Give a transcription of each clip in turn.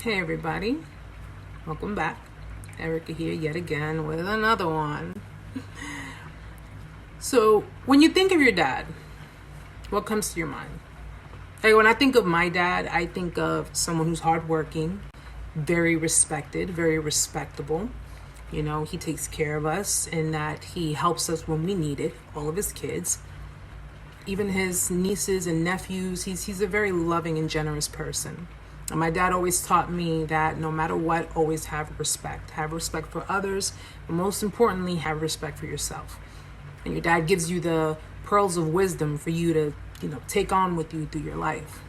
Hey everybody, welcome back. Erica here yet again with another one. So, when you think of your dad, what comes to your mind? Like when I think of my dad, I think of someone who's hardworking, very respected, very respectable. You know, he takes care of us in that he helps us when we need it, all of his kids. Even his nieces and nephews, he's a very loving and generous person. And my dad always taught me that no matter what, always have respect. Have respect for others, but most importantly, have respect for yourself. And your dad gives you the pearls of wisdom for you to, take on with you through your life.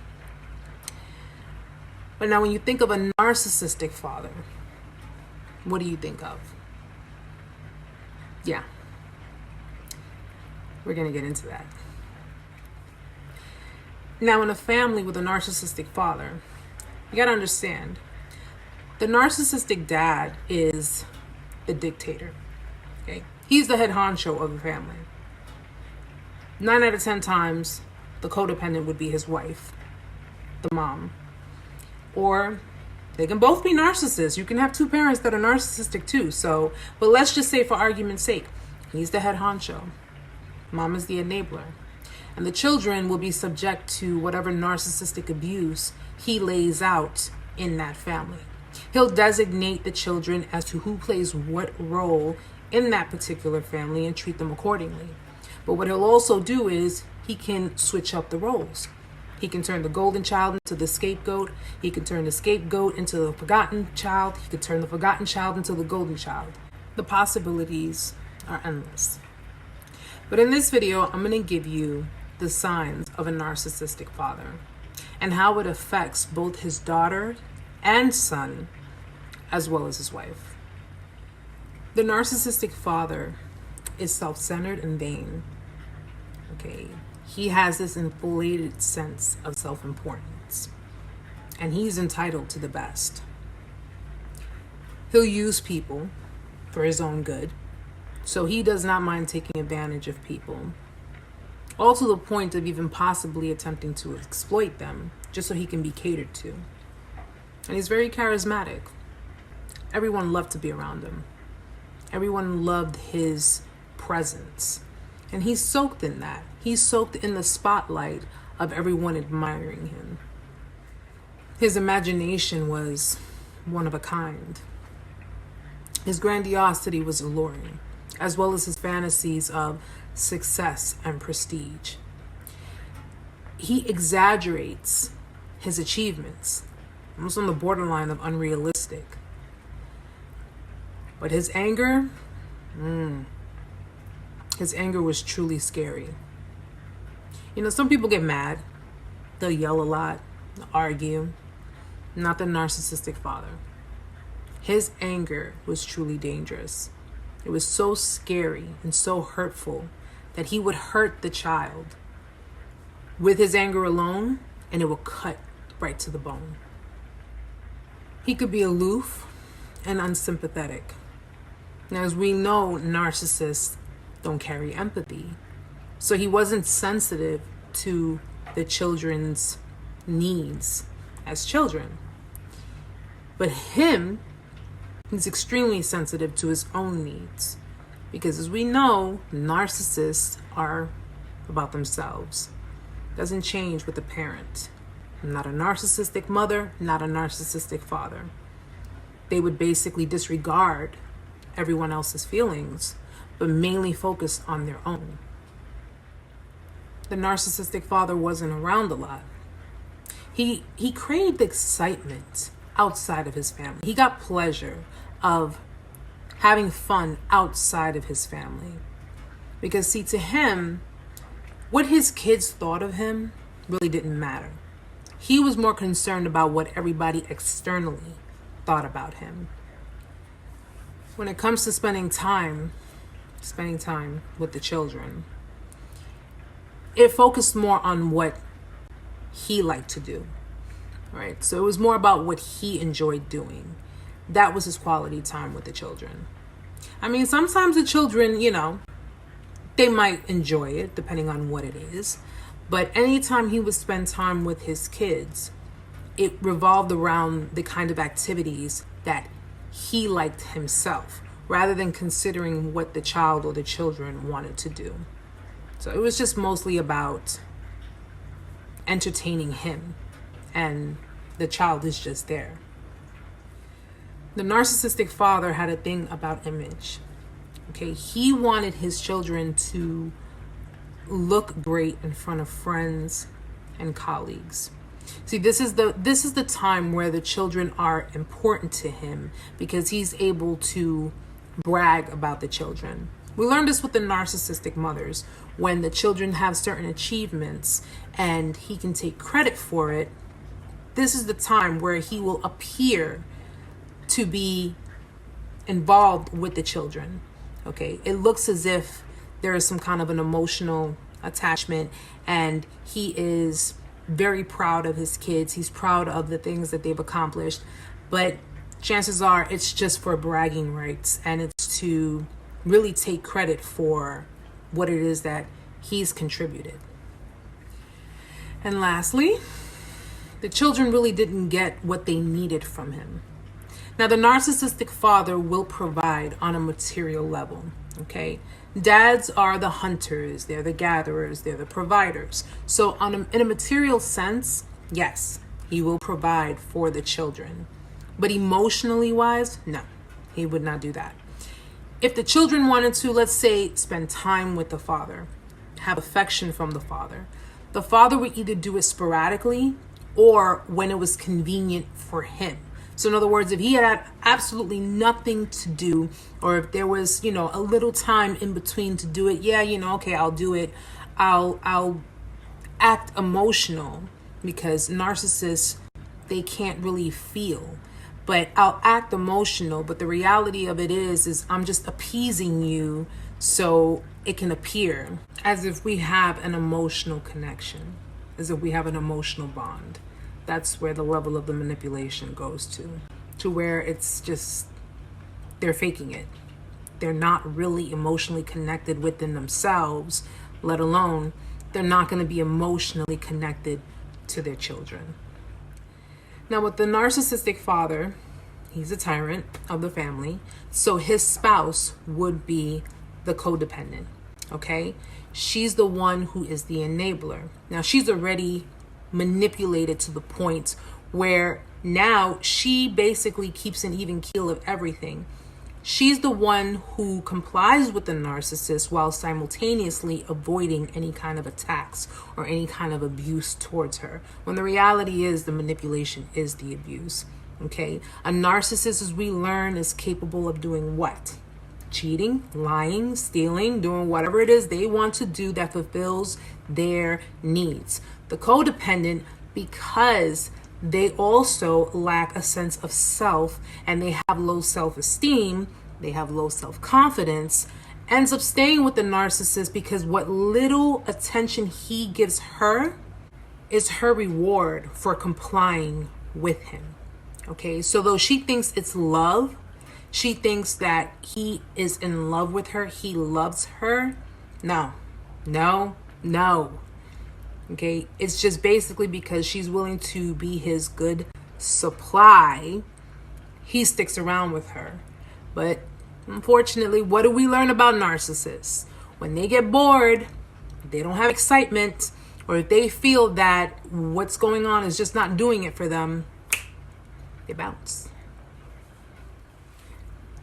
But now when you think of a narcissistic father, what do you think of? Yeah. We're going to get into that. Now, in a family with a narcissistic father, you got to understand, the narcissistic dad is the dictator, okay? He's the head honcho of the family. 9 out of 10 times, the codependent would be his wife, the mom. Or they can both be narcissists. You can have two parents that are narcissistic too. But let's just say for argument's sake, he's the head honcho. Mom is the enabler. And the children will be subject to whatever narcissistic abuse he lays out in that family. He'll designate the children as to who plays what role in that particular family and treat them accordingly. But what he'll also do is he can switch up the roles. He can turn the golden child into the scapegoat. He can turn the scapegoat into the forgotten child. He could turn the forgotten child into the golden child. The possibilities are endless. But in this video, I'm going to give you the signs of a narcissistic father and how it affects both his daughter and son, as well as his wife. The narcissistic father is self-centered and vain. Okay, he has this inflated sense of self-importance, and he's entitled to the best. He'll use people for his own good, so he does not mind taking advantage of people, all to the point of even possibly attempting to exploit them just so he can be catered to. And he's very charismatic. Everyone loved to be around him. Everyone loved his presence. And he's soaked in that. He's soaked in the spotlight of everyone admiring him. His imagination was one of a kind. His grandiosity was alluring, as well as his fantasies of success and prestige. He exaggerates his achievements, almost on the borderline of unrealistic. But his anger was truly scary. Some people get mad, they'll yell a lot, they'll argue. Not the narcissistic father. His anger was truly dangerous. It was so scary and so hurtful that he would hurt the child with his anger alone, and it will cut right to the bone. He could be aloof and unsympathetic. Now, as we know, narcissists don't carry empathy. So he wasn't sensitive to the children's needs as children. But he's extremely sensitive to his own needs. Because as we know, narcissists are about themselves. Doesn't change with the parent. Not a narcissistic mother, not a narcissistic father. They would basically disregard everyone else's feelings, but mainly focus on their own. The narcissistic father wasn't around a lot. He craved excitement outside of his family. He got pleasure of having fun outside of his family. Because see, to him, what his kids thought of him really didn't matter. He was more concerned about what everybody externally thought about him. When it comes to spending time with the children, it focused more on what he liked to do, right? So it was more about what he enjoyed doing. That was his quality time with the children. I mean, sometimes the children, they might enjoy it depending on what it is. But anytime he would spend time with his kids, it revolved around the kind of activities that he liked himself, rather than considering what the child or the children wanted to do. So it was just mostly about entertaining him, and the child is just there. The narcissistic father had a thing about image. Okay, he wanted his children to look great in front of friends and colleagues. See, this is the time where the children are important to him, because he's able to brag about the children. We learned this with the narcissistic mothers. When the children have certain achievements and he can take credit for it, this is the time where he will appear to be involved with the children. Okay, it looks as if there is some kind of an emotional attachment, and he is very proud of his kids. He's proud of the things that they've accomplished, but chances are it's just for bragging rights, and it's to really take credit for what it is that he's contributed. And lastly, the children really didn't get what they needed from him. Now, the narcissistic father will provide on a material level, okay? Dads are the hunters, they're the gatherers, they're the providers. So in a material sense, yes, he will provide for the children. But emotionally wise, no, he would not do that. If the children wanted to, let's say, spend time with the father, have affection from the father would either do it sporadically or when it was convenient for him. So in other words, if he had absolutely nothing to do, or if there was, a little time in between to do it, okay, I'll do it. I'll act emotional, because narcissists, they can't really feel. But I'll act emotional, but the reality of it is I'm just appeasing you so it can appear as if we have an emotional connection, as if we have an emotional bond. That's where the level of the manipulation goes to where it's just, they're faking it. They're not really emotionally connected within themselves, let alone they're not going to be emotionally connected to their children. Now, with the narcissistic father, he's a tyrant of the family, so his spouse would be the codependent, okay? She's the one who is the enabler. Now, she's already manipulated to the point where now she basically keeps an even keel of everything. She's the one who complies with the narcissist while simultaneously avoiding any kind of attacks or any kind of abuse towards her, when the reality is the manipulation is the abuse. Okay, a narcissist, as we learn, is capable of doing what? Cheating, lying, stealing, doing whatever it is they want to do that fulfills their needs. The codependent, because they also lack a sense of self and they have low self-esteem, they have low self-confidence, ends up staying with the narcissist because what little attention he gives her is her reward for complying with him. Okay, so though she thinks it's love, she thinks that he is in love with her, he loves her. No. Okay, it's just basically because she's willing to be his good supply, he sticks around with her. But unfortunately, what do we learn about narcissists? When they get bored, they don't have excitement, or if they feel that what's going on is just not doing it for them, they bounce.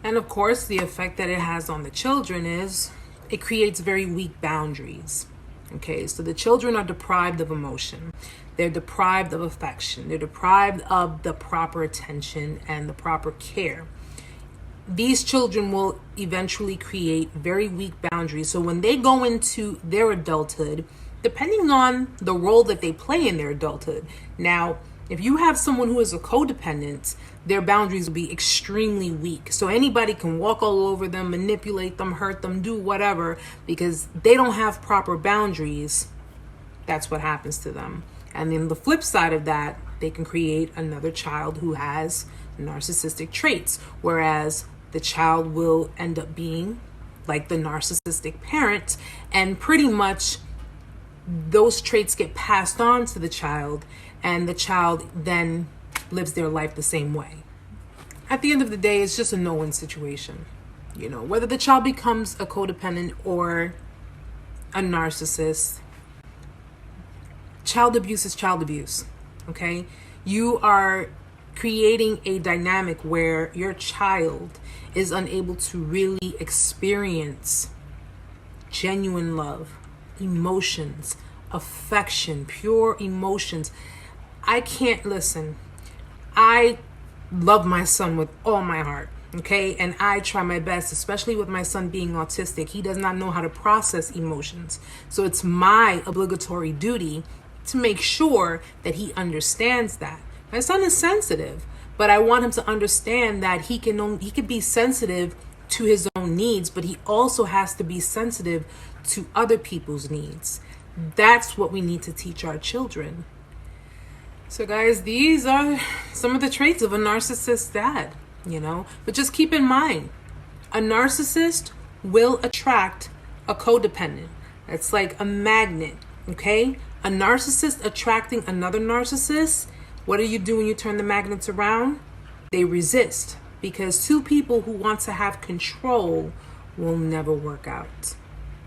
And of course, the effect that it has on the children is it creates very weak boundaries. Okay, so the children are deprived of emotion. They're deprived of affection. They're deprived of the proper attention and the proper care. These children will eventually create very weak boundaries. So when they go into their adulthood, depending on the role that they play in their adulthood. Now, if you have someone who is a codependent, their boundaries will be extremely weak. So anybody can walk all over them, manipulate them, hurt them, do whatever, because they don't have proper boundaries. That's what happens to them. And then the flip side of that, they can create another child who has narcissistic traits, whereas the child will end up being like the narcissistic parent and pretty much those traits get passed on to the child, and the child then lives their life the same way. At the end of the day, it's just a no-win situation. You know, whether the child becomes a codependent or a narcissist, child abuse is child abuse, okay? You are creating a dynamic where your child is unable to really experience genuine love, emotions, affection, pure emotions. I can't listen. I love my son with all my heart, okay? And I try my best, especially with my son being autistic. He does not know how to process emotions. So it's my obligatory duty to make sure that he understands that. My son is sensitive, but I want him to understand that he can be sensitive to his own needs, but he also has to be sensitive to other people's needs. That's what we need to teach our children. So guys, these are some of the traits of a narcissist dad, you know, but just keep in mind, a narcissist will attract a codependent. It's like a magnet, okay? A narcissist attracting another narcissist, what do you do when you turn the magnets around? They resist, because two people who want to have control will never work out.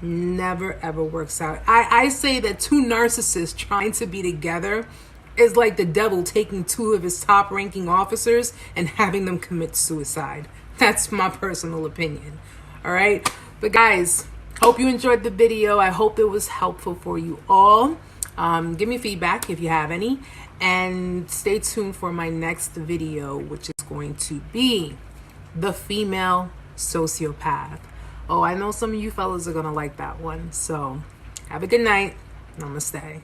Never ever works out. I say that two narcissists trying to be together is like the devil taking two of his top ranking officers and having them commit suicide. That's my personal opinion. All right. But guys, hope you enjoyed the video. I hope it was helpful for you all. Give me feedback if you have any, and stay tuned for my next video, which is going to be the female sociopath. Oh, I know some of you fellas are going to like that one. So have a good night. Namaste.